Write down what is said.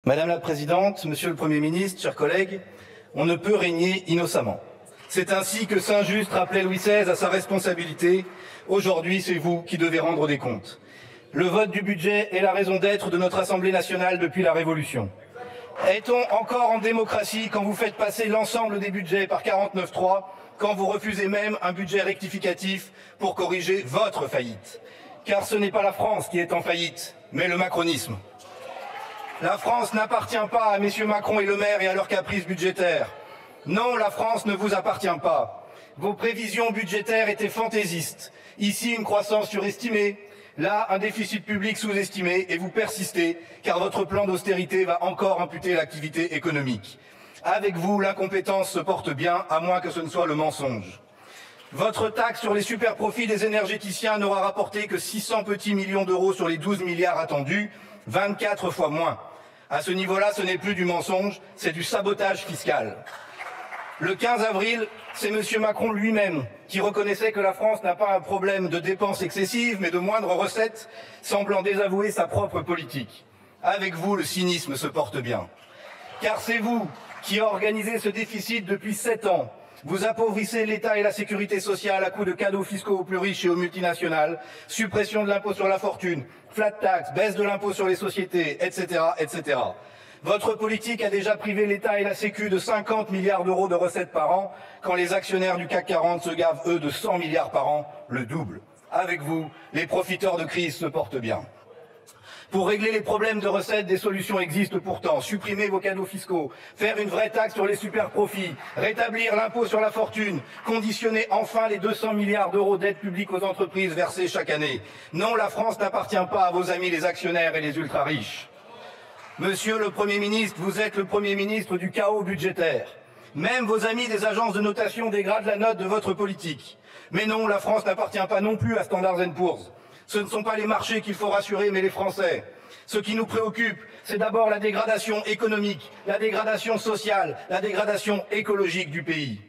Madame la Présidente, Monsieur le Premier ministre, chers collègues, on ne peut régner innocemment. C'est ainsi que Saint Just rappelait Louis XVI à sa responsabilité. Aujourd'hui, c'est vous qui devez rendre des comptes. Le vote du budget est la raison d'être de notre Assemblée nationale depuis la Révolution. Est-on encore en démocratie quand vous faites passer l'ensemble des budgets par 49.3, quand vous refusez même un budget rectificatif pour corriger votre faillite? Car ce n'est pas la France qui est en faillite, mais le macronisme. La France n'appartient pas à messieurs Macron et Le Maire et à leurs caprices budgétaires. Non, la France ne vous appartient pas. Vos prévisions budgétaires étaient fantaisistes. Ici, une croissance surestimée. Là, un déficit public sous-estimé. Et vous persistez, car votre plan d'austérité va encore amputer l'activité économique. Avec vous, l'incompétence se porte bien, à moins que ce ne soit le mensonge. Votre taxe sur les superprofits des énergéticiens n'aura rapporté que 600 petits millions d'euros sur les 12 milliards attendus, 24 fois moins. À ce niveau-là, ce n'est plus du mensonge, c'est du sabotage fiscal. Le 15 avril, c'est M. Macron lui-même qui reconnaissait que la France n'a pas un problème de dépenses excessives, mais de moindres recettes, semblant désavouer sa propre politique. Avec vous, le cynisme se porte bien. Car c'est vous qui organisez ce déficit depuis 7 ans. Vous appauvrissez l'État et la sécurité sociale à coups de cadeaux fiscaux aux plus riches et aux multinationales, suppression de l'impôt sur la fortune, flat tax, baisse de l'impôt sur les sociétés, etc., etc. Votre politique a déjà privé l'État et la Sécu de 50 milliards d'euros de recettes par an, quand les actionnaires du CAC 40 se gavent, eux, de 100 milliards par an, le double. Avec vous, les profiteurs de crise se portent bien. Pour régler les problèmes de recettes, des solutions existent pourtant. Supprimer vos cadeaux fiscaux, faire une vraie taxe sur les superprofits, rétablir l'impôt sur la fortune, conditionner enfin les 200 milliards d'euros d'aide publique aux entreprises versées chaque année. Non, la France n'appartient pas à vos amis les actionnaires et les ultra-riches. Monsieur le Premier ministre, vous êtes le Premier ministre du chaos budgétaire. Même vos amis des agences de notation dégradent la note de votre politique. Mais non, la France n'appartient pas non plus à Standard & Poor's. Ce ne sont pas les marchés qu'il faut rassurer, mais les Français. Ce qui nous préoccupe, c'est d'abord la dégradation économique, la dégradation sociale, la dégradation écologique du pays.